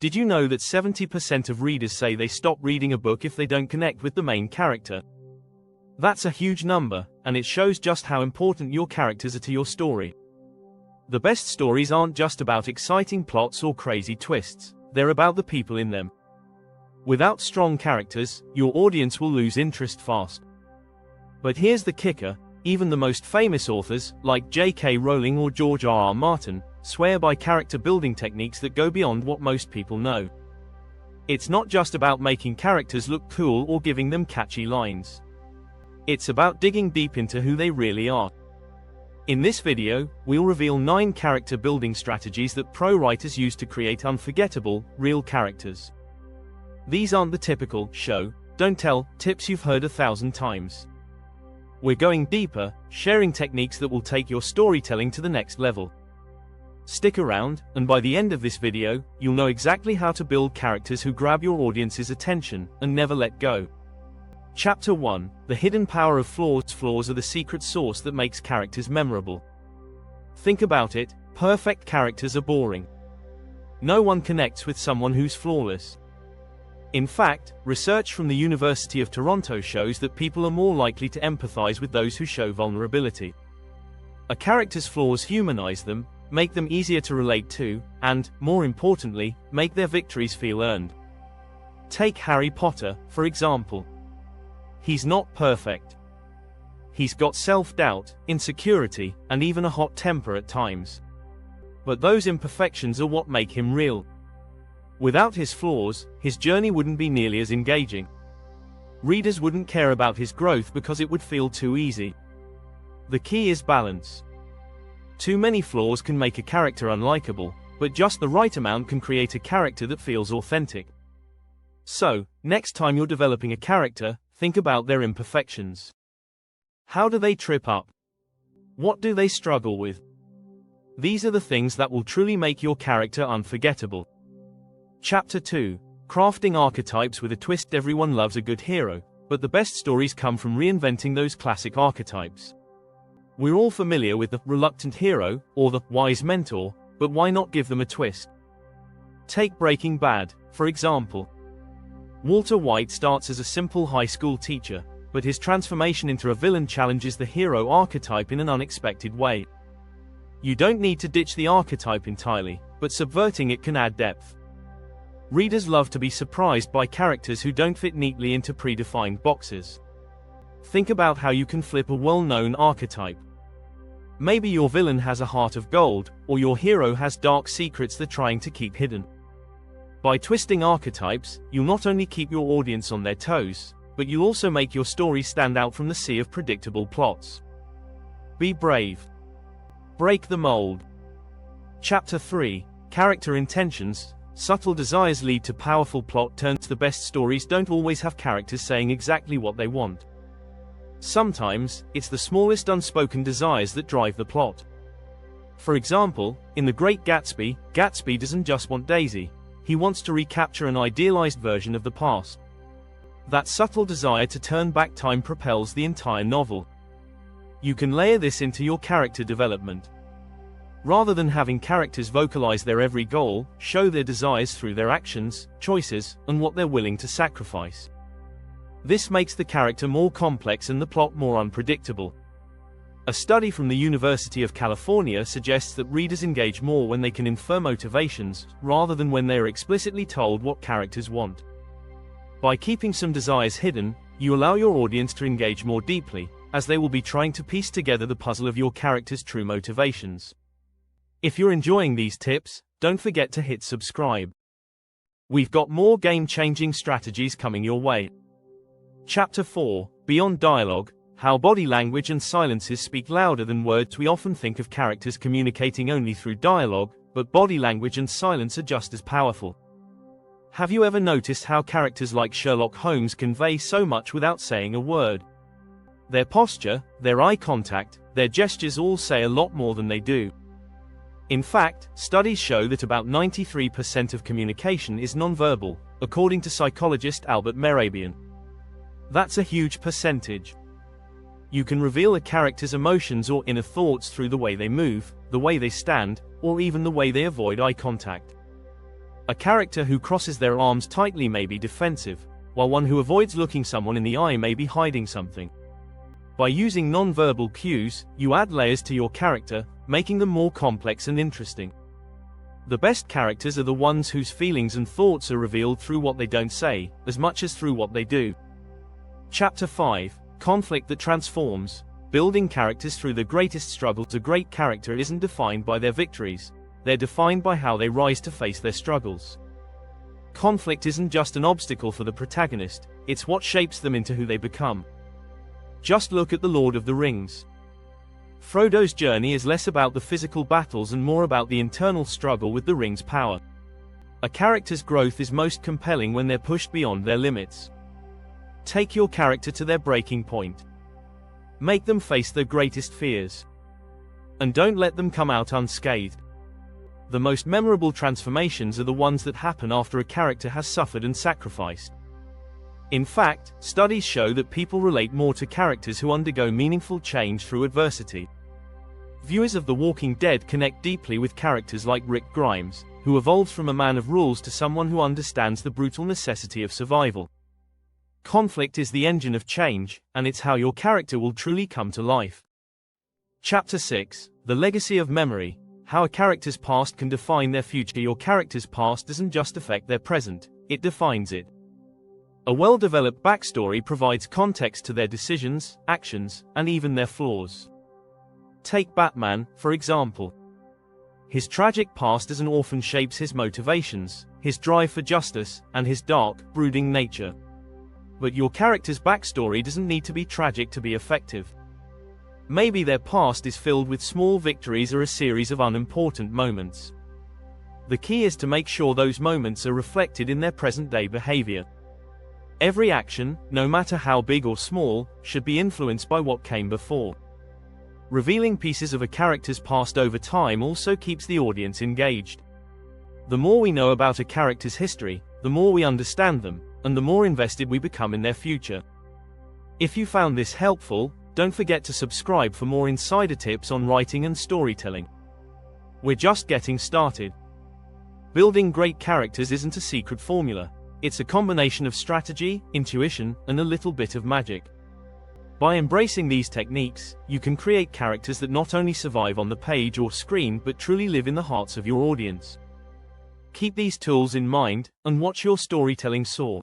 Did you know that 70% of readers say they stop reading a book if they don't connect with the main character? That's a huge number, and it shows just how important your characters are to your story. The best stories aren't just about exciting plots or crazy twists, they're about the people in them. Without strong characters, your audience will lose interest fast. But here's the kicker, even the most famous authors, like J.K. Rowling or George R.R. Martin, swear by character building techniques that go beyond what most people know. It's not just about making characters look cool or giving them catchy lines. It's about digging deep into who they really are. In this video, we'll reveal 9 character building strategies that pro writers use to create unforgettable, real characters. These aren't the typical show, don't tell tips you've heard 1,000 times. We're going deeper, sharing techniques that will take your storytelling to the next level. Stick around, and by the end of this video, you'll know exactly how to build characters who grab your audience's attention and never let go. Chapter 1: The Hidden Power of Flaws. Flaws are the secret sauce that makes characters memorable. Think about it, perfect characters are boring. No one connects with someone who's flawless. In fact, research from the University of Toronto shows that people are more likely to empathize with those who show vulnerability. A character's flaws humanize them, make them easier to relate to, and, more importantly, make their victories feel earned. Take Harry Potter, for example. He's not perfect. He's got self-doubt, insecurity, and even a hot temper at times. But those imperfections are what make him real. Without his flaws, his journey wouldn't be nearly as engaging. Readers wouldn't care about his growth because it would feel too easy. The key is balance. Too many flaws can make a character unlikable, but just the right amount can create a character that feels authentic. So, next time you're developing a character, think about their imperfections. How do they trip up? What do they struggle with? These are the things that will truly make your character unforgettable. Chapter 2: Crafting Archetypes with a Twist. Everyone loves a good hero, but the best stories come from reinventing those classic archetypes. We're all familiar with the reluctant hero, or the wise mentor, but why not give them a twist? Take Breaking Bad, for example. Walter White starts as a simple high school teacher, but his transformation into a villain challenges the hero archetype in an unexpected way. You don't need to ditch the archetype entirely, but subverting it can add depth. Readers love to be surprised by characters who don't fit neatly into predefined boxes. Think about how you can flip a well-known archetype. Maybe your villain has a heart of gold, or your hero has dark secrets they're trying to keep hidden. By twisting archetypes, you'll not only keep your audience on their toes, but you'll also make your story stand out from the sea of predictable plots. Be brave. Break the mold. Chapter 3: Character Intentions. Subtle desires lead to powerful plot turns. The best stories don't always have characters saying exactly what they want. Sometimes, it's the smallest unspoken desires that drive the plot. For example, in The Great Gatsby, Gatsby doesn't just want Daisy, he wants to recapture an idealized version of the past. That subtle desire to turn back time propels the entire novel. You can layer this into your character development. Rather than having characters vocalize their every goal, show their desires through their actions, choices, and what they're willing to sacrifice. This makes the character more complex and the plot more unpredictable. A study from the University of California suggests that readers engage more when they can infer motivations, rather than when they are explicitly told what characters want. By keeping some desires hidden, you allow your audience to engage more deeply, as they will be trying to piece together the puzzle of your character's true motivations. If you're enjoying these tips, don't forget to hit subscribe. We've got more game-changing strategies coming your way. Chapter 4: Beyond Dialogue. How body language and silences speak louder than words. We often think of characters communicating only through dialogue, but body language and silence are just as powerful. Have you ever noticed how characters like Sherlock Holmes convey so much without saying a word? Their posture, their eye contact, their gestures all say a lot more than they do. In fact, studies show that about 93% of communication is nonverbal, according to psychologist Albert Mehrabian. That's a huge percentage. You can reveal a character's emotions or inner thoughts through the way they move, the way they stand, or even the way they avoid eye contact. A character who crosses their arms tightly may be defensive, while one who avoids looking someone in the eye may be hiding something. By using non-verbal cues, you add layers to your character, making them more complex and interesting. The best characters are the ones whose feelings and thoughts are revealed through what they don't say, as much as through what they do. Chapter 5: Conflict that Transforms. Building characters through the greatest struggles. A great character isn't defined by their victories, they're defined by how they rise to face their struggles. Conflict isn't just an obstacle for the protagonist, it's what shapes them into who they become. Just look at The Lord of the Rings. Frodo's journey is less about the physical battles and more about the internal struggle with the ring's power. A character's growth is most compelling when they're pushed beyond their limits. Take your character to their breaking point. Make them face their greatest fears. And don't let them come out unscathed. The most memorable transformations are the ones that happen after a character has suffered and sacrificed. In fact, studies show that people relate more to characters who undergo meaningful change through adversity. Viewers of The Walking Dead connect deeply with characters like Rick Grimes, who evolves from a man of rules to someone who understands the brutal necessity of survival. Conflict is the engine of change, and it's how your character will truly come to life. Chapter 6: The Legacy of Memory. How a character's past can define their future. Your character's past doesn't just affect their present, it defines it. A well-developed backstory provides context to their decisions, actions, and even their flaws. Take Batman, for example. His tragic past as an orphan shapes his motivations, his drive for justice, and his dark, brooding nature. But your character's backstory doesn't need to be tragic to be effective. Maybe their past is filled with small victories or a series of unimportant moments. The key is to make sure those moments are reflected in their present-day behavior. Every action, no matter how big or small, should be influenced by what came before. Revealing pieces of a character's past over time also keeps the audience engaged. The more we know about a character's history, the more we understand them, and the more invested we become in their future. If you found this helpful, don't forget to subscribe for more insider tips on writing and storytelling. We're just getting started. Building great characters isn't a secret formula. It's a combination of strategy, intuition, and a little bit of magic. By embracing these techniques, you can create characters that not only survive on the page or screen but truly live in the hearts of your audience. Keep these tools in mind, and watch your storytelling soar.